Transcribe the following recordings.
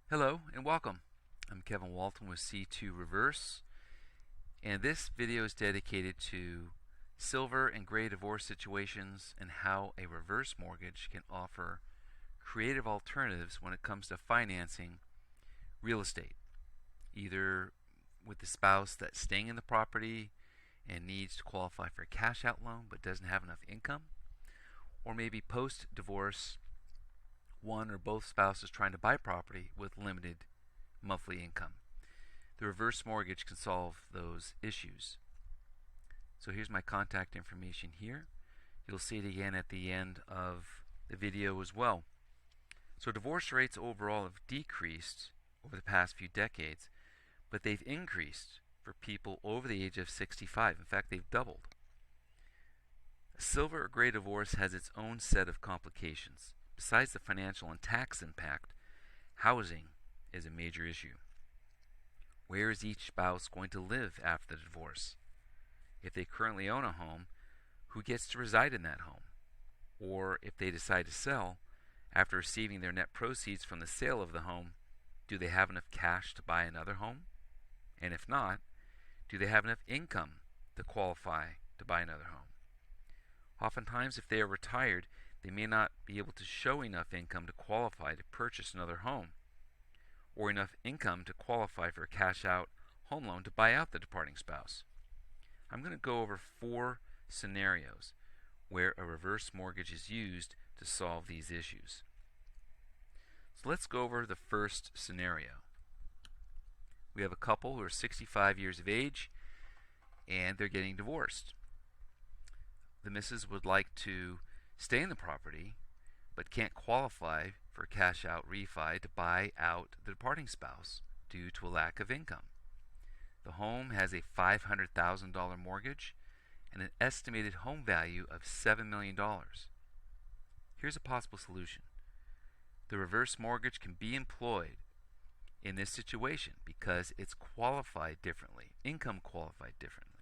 Hello and welcome. I'm Kevin Walton with C2 Reverse, and this video is dedicated to silver and gray divorce situations and how a reverse mortgage can offer creative alternatives when it comes to financing real estate, either with the spouse that's staying in the property and needs to qualify for a cash out loan but doesn't have enough income, or maybe post divorce one or both spouses trying to buy property with limited monthly income. The reverse mortgage can solve those issues. So here's my contact information here. You'll see it again at the end of the video as well. So divorce rates overall have decreased over the past few decades, but they've increased for people over the age of 65. In fact, they've doubled. A silver or gray divorce has its own set of complications. Besides the financial and tax impact, housing is a major issue. Where is each spouse going to live after the divorce? If they currently own a home, who gets to reside in that home? Or if they decide to sell, after receiving their net proceeds from the sale of the home, do they have enough cash to buy another home? And if not, do they have enough income to qualify to buy another home? Oftentimes, if they are retired, they may not be able to show enough income to qualify to purchase another home, or enough income to qualify for a cash-out home loan to buy out the departing spouse. I'm going to go over 4 scenarios where a reverse mortgage is used to solve these issues. So let's go over the first scenario. We have a couple who are 65 years of age and they're getting divorced. The missus would like to stay in the property but can't qualify for a cash out refi to buy out the departing spouse due to a lack of income. The home has a $500,000 mortgage and an estimated home value of $7 million. Here's a possible solution. The reverse mortgage can be employed in this situation because it's qualified differently, income qualified differently,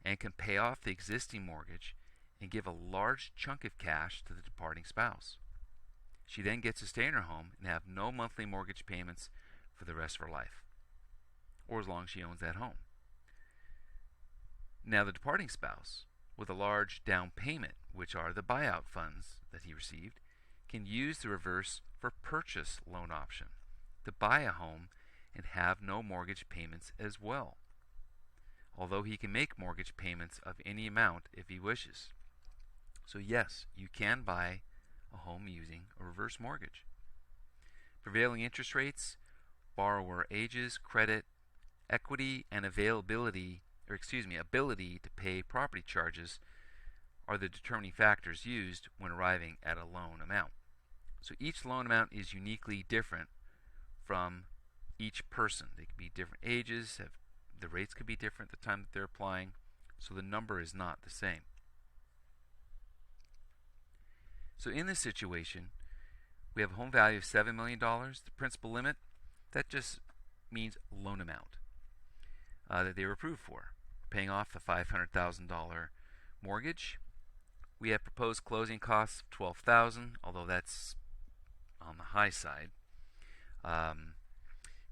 and can pay off the existing mortgage and give a large chunk of cash to the departing spouse. She then gets to stay in her home and have no monthly mortgage payments for the rest of her life, or as long as she owns that home. Now the departing spouse, with a large down payment, which are the buyout funds that he received, can use the reverse for purchase loan option to buy a home and have no mortgage payments as well, although he can make mortgage payments of any amount if he wishes. So yes, you can buy a home using a reverse mortgage. Prevailing interest rates, borrower ages, credit, equity, and ability to pay property charges are the determining factors used when arriving at a loan amount. So each loan amount is uniquely different from each person. They could be different ages, the rates could be different at the time that they're applying, so the number is not the same. So in this situation, we have a home value of $7 million. The principal limit, that just means loan amount that they were approved for, paying off the $500,000 mortgage. We have proposed closing costs of $12,000, although that's on the high side.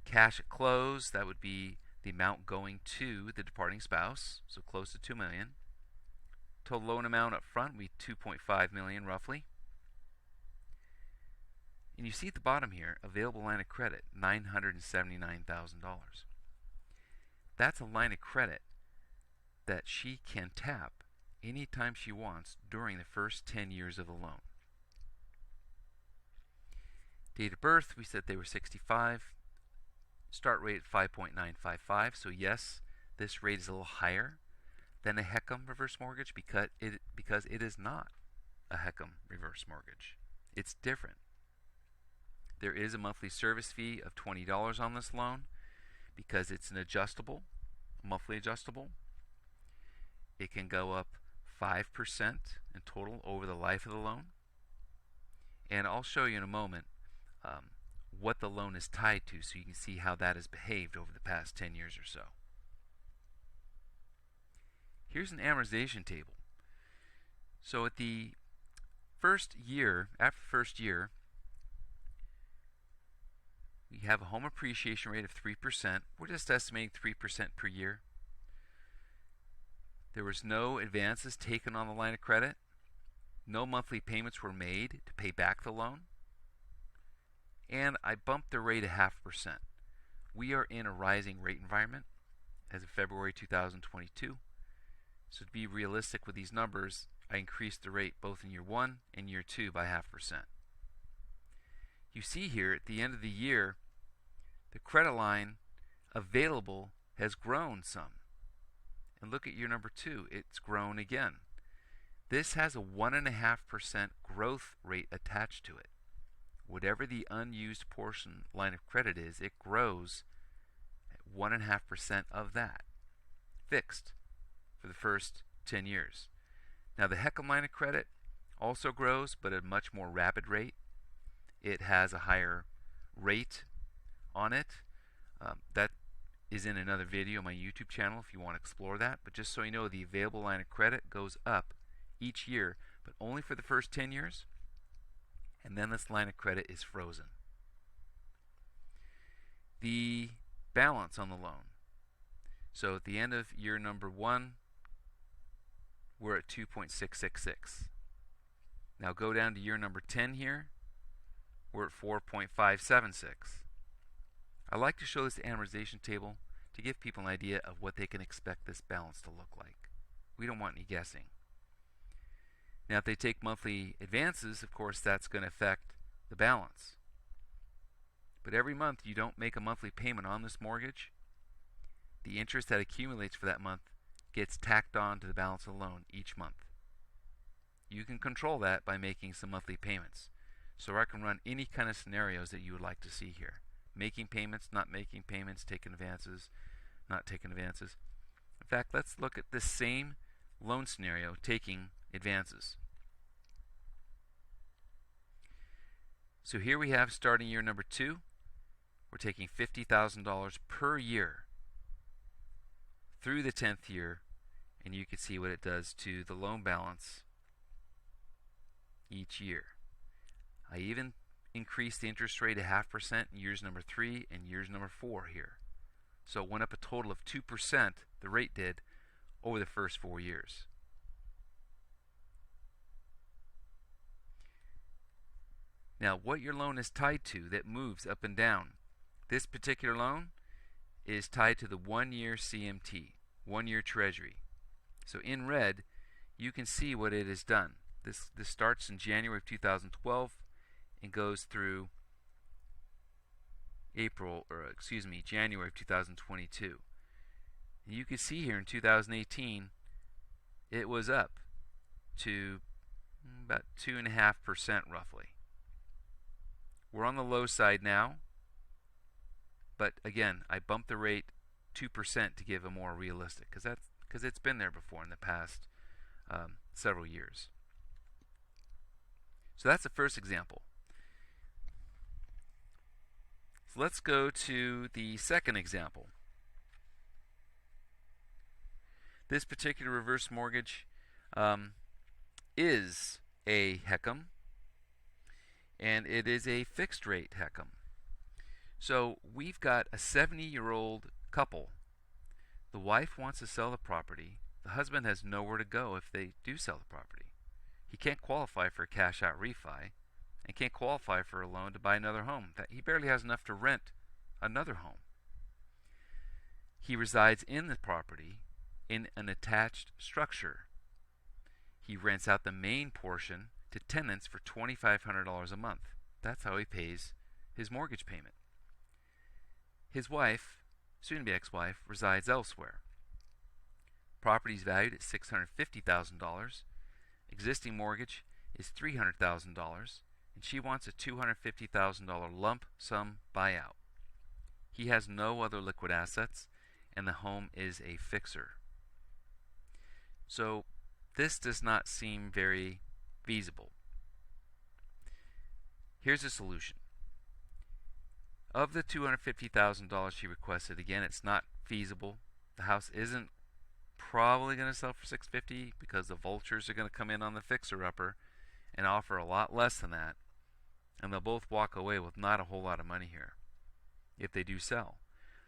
Cash at close, that would be the amount going to the departing spouse, so close to $2 million. Total loan amount up front would be $2.5 million roughly. And you see at the bottom here, available line of credit, $979,000. That's a line of credit that she can tap anytime she wants during the first 10 years of the loan. Date of birth, we said they were 65. Start rate at 5.955. So yes, this rate is a little higher than a HECM reverse mortgage because it is not a HECM reverse mortgage. It's different. There is a monthly service fee of $20 on this loan because it's an adjustable, monthly adjustable. It can go up 5% in total over the life of the loan. And I'll show you in a moment what the loan is tied to so you can see how that has behaved over the past 10 years or so. Here's an amortization table. So at the first year, after the first year, we have a home appreciation rate of 3%. We're just estimating 3% per year. There was no advances taken on the line of credit. No monthly payments were made to pay back the loan. And I bumped the rate 0.5%. We are in a rising rate environment as of February 2022. So to be realistic with these numbers, I increased the rate both in year 1 and year 2 by 0.5%. You see here at the end of the year, the credit line available has grown some. And look at year number 2, it's grown again. This has a 1.5% growth rate attached to it. Whatever the unused portion line of credit is, it grows at 1.5% of that, fixed for the first 10 years. Now the HECM line of credit also grows, but at a much more rapid rate. It has a higher rate on it. That is in another video on my YouTube channel if you want to explore that. But just so you know, the available line of credit goes up each year, but only for the first 10 years. And then this line of credit is frozen. The balance on the loan. So at the end of year number 1, we're at 2.666. Now go down to year number 10 here. We're at 4.576. I like to show this amortization table to give people an idea of what they can expect this balance to look like. We don't want any guessing. Now if they take monthly advances, of course that's going to affect the balance. But every month you don't make a monthly payment on this mortgage, the interest that accumulates for that month gets tacked on to the balance of the loan each month. You can control that by making some monthly payments. So I can run any kind of scenarios that you would like to see here. Making payments, not making payments, taking advances, not taking advances. In fact, let's look at this same loan scenario, taking advances. So here we have starting year number 2, we're taking $50,000 per year through the 10th year, and you can see what it does to the loan balance each year. I even increased the interest rate 0.5% in years number 3 and years number 4 here. So it went up a total of 2%, the rate did, over the first 4 years. Now what your loan is tied to that moves up and down. This particular loan is tied to the 1-year CMT, 1-year Treasury. So in red, you can see what it has done. This starts in January of 2012 and goes through January of 2022. And you can see here in 2018, it was up to about 2.5% roughly. We're on the low side now, but again, I bumped the rate 2% to give a more realistic, because it's been there before in the past several years. So that's the first example. So let's go to the second example. This particular reverse mortgage is a HECM, and it is a fixed rate HECM. So we've got a 70-year-old couple. The wife wants to sell the property. The husband has nowhere to go if they do sell the property. He can't qualify for a cash out refi and can't qualify for a loan to buy another home. He barely has enough to rent another home. He resides in the property in an attached structure. He rents out the main portion to tenants for $2,500 a month. That's how he pays his mortgage payment. His wife, soon to be ex-wife, resides elsewhere. Property is valued at $650,000. Existing mortgage is $300,000, and she wants a $250,000 lump sum buyout. He has no other liquid assets, and the home is a fixer. So this does not seem very feasible. Here's a solution. Of the $250,000 she requested, again, it's not feasible. The house isn't probably going to sell for $650,000 because the vultures are going to come in on the fixer-upper and offer a lot less than that, and they'll both walk away with not a whole lot of money here. if they do sell.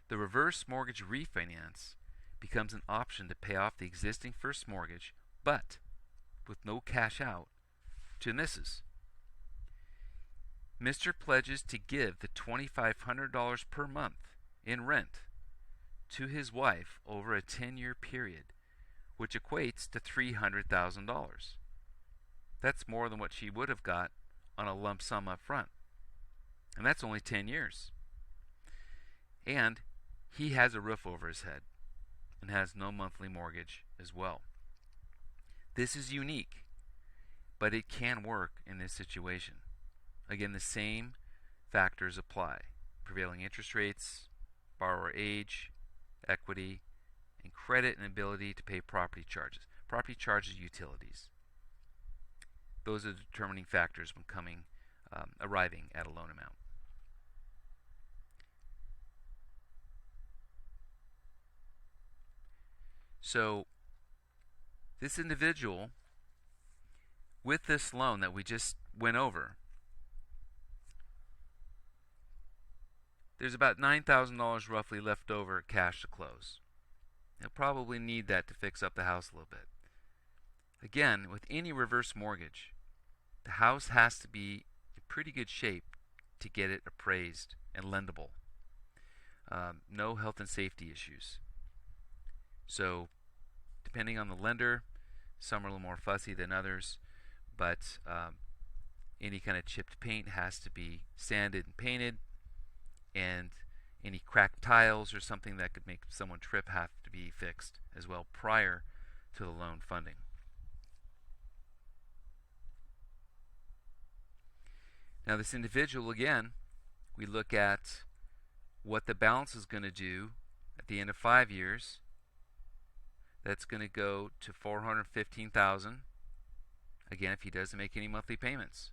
The reverse mortgage refinance becomes an option to pay off the existing first mortgage, but with no cash out to Mrs. Mr. pledges to give the $2,500 per month in rent to his wife over a 10-year period, which equates to $300,000. That's more than what she would have got on a lump sum up front. And that's only 10 years. And he has a roof over his head and has no monthly mortgage as well. This is unique, but it can work in this situation. Again, the same factors apply: prevailing interest rates, borrower age, equity, and credit and ability to pay property charges. Property charges, utilities. Those are the determining factors when arriving at a loan amount. So this individual, with this loan that we just went over, there's about $9,000 roughly left over cash to close. He'll probably need that to fix up the house a little bit. Again, with any reverse mortgage, the house has to be in pretty good shape to get it appraised and lendable. No health and safety issues. So, depending on the lender, some are a little more fussy than others, but any kind of chipped paint has to be sanded and painted, and any cracked tiles or something that could make someone trip have to be fixed as well prior to the loan funding. Now this individual, again, we look at what the balance is going to do at the end of 5 years. That's going to go to $415,000. Again, if he doesn't make any monthly payments.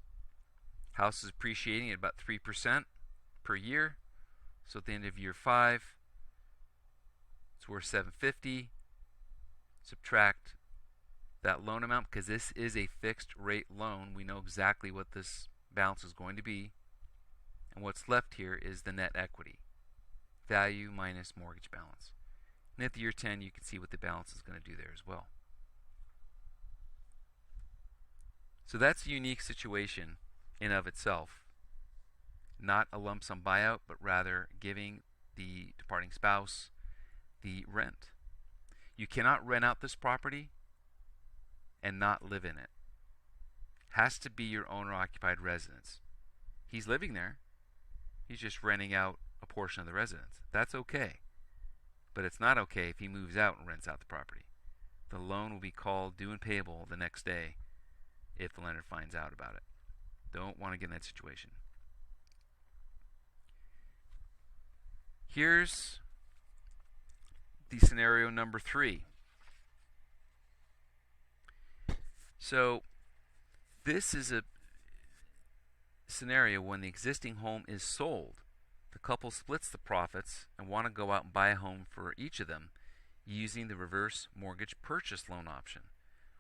House is appreciating at about 3% per year. So at the end of year 5, it's worth $750. Subtract that loan amount, because this is a fixed rate loan. We know exactly what this balance is going to be, and what's left here is the net equity, value minus mortgage balance. And at the year 10, you can see what the balance is going to do there as well. So that's a unique situation in of itself. Not a lump sum buyout, but rather giving the departing spouse the rent. You cannot rent out this property and not live in it. Has to be your owner-occupied residence. He's living there. He's just renting out a portion of the residence. That's okay. But it's not okay if he moves out and rents out the property. The loan will be called due and payable the next day if the lender finds out about it. Don't want to get in that situation. Here's the scenario number 3. So this is a scenario when the existing home is sold. The couple splits the profits and want to go out and buy a home for each of them using the reverse mortgage purchase loan option,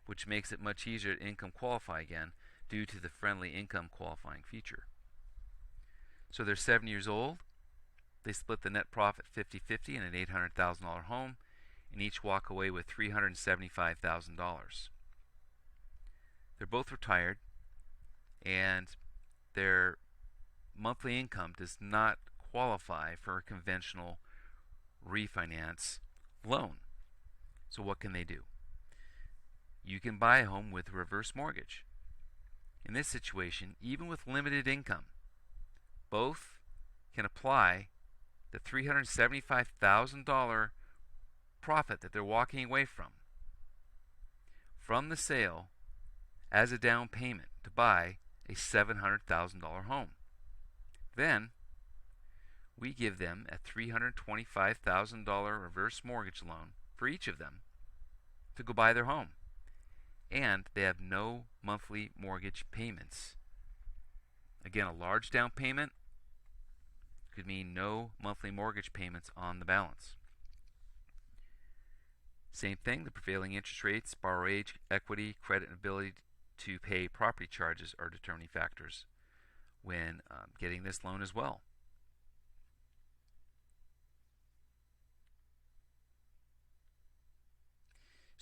which makes it much easier to income qualify again due to the friendly income qualifying feature. So they're 7 years old. They split the net profit 50-50 in an $800,000 home, and each walk away with $375,000. They're both retired, and their monthly income does not qualify for a conventional refinance loan. So what can they do? You can buy a home with a reverse mortgage. In this situation, even with limited income, both can apply the $375,000 profit that they're walking away from the sale as a down payment to buy a $700,000 home. Then we give them a $325,000 reverse mortgage loan for each of them to go buy their home, and they have no monthly mortgage payments. Again, a large down payment could mean no monthly mortgage payments on the balance. Same thing, the prevailing interest rates, borrower age, equity, credit, and ability to pay property charges are determining factors when getting this loan as well.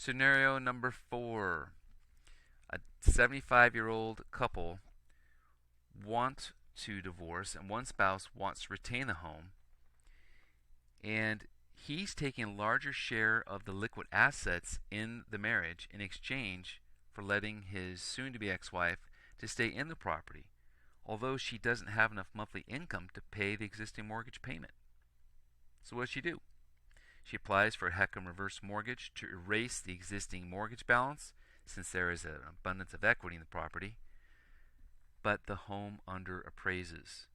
Scenario number 4. A 75-year-old couple want to divorce, and one spouse wants to retain the home, and he's taking a larger share of the liquid assets in the marriage in exchange for letting his soon-to-be ex-wife to stay in the property, although she doesn't have enough monthly income to pay the existing mortgage payment. So what does she do? She applies for a HECM reverse mortgage to erase the existing mortgage balance, since there is an abundance of equity in the property, but the home underappraises.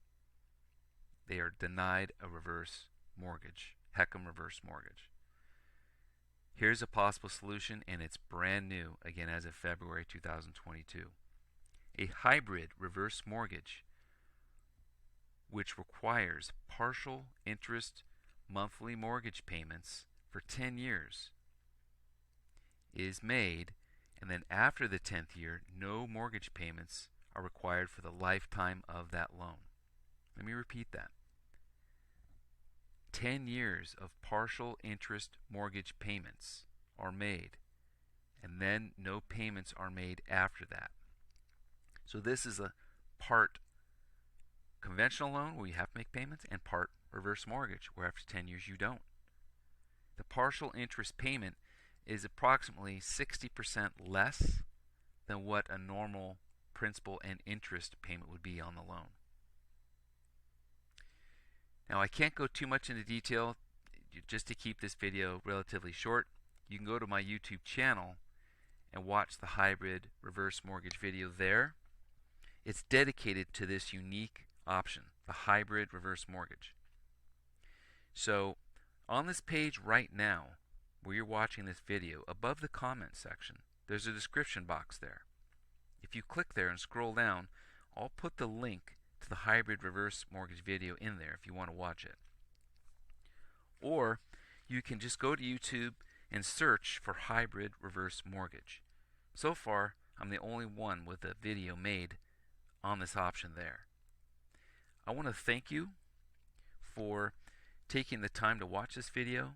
They are denied a reverse mortgage, HECM reverse mortgage. Here's a possible solution, and it's brand new, again as of February 2022. A hybrid reverse mortgage, which requires partial interest monthly mortgage payments for 10 years, is made, and then after the 10th year, no mortgage payments are required for the lifetime of that loan. Let me repeat that. 10 years of partial interest mortgage payments are made, and then no payments are made after that. So this is a part conventional loan where you have to make payments, and part reverse mortgage where after 10 years you don't. The partial interest payment is approximately 60% less than what a normal principal and interest payment would be on the loan. Now I can't go too much into detail just to keep this video relatively short. You can go to my YouTube channel and watch the hybrid reverse mortgage video there. It's dedicated to this unique option, the hybrid reverse mortgage. So on this page right now, where you're watching this video, above the comment section, there's a description box there. If you click there and scroll down, I'll put the link to the hybrid reverse mortgage video in there if you want to watch it. Or you can just go to YouTube and search for hybrid reverse mortgage. So far, I'm the only one with a video made on this option there. I want to thank you for taking the time to watch this video,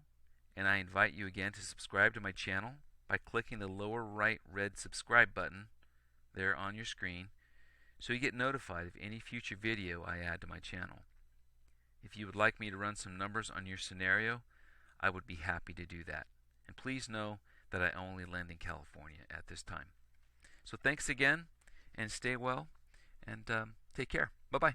and I invite you again to subscribe to my channel by clicking the lower right red subscribe button there on your screen so you get notified of any future video I add to my channel. If you would like me to run some numbers on your scenario, I would be happy to do that. And please know that I only lend in California at this time. So thanks again, and stay well, and take care. Bye-bye.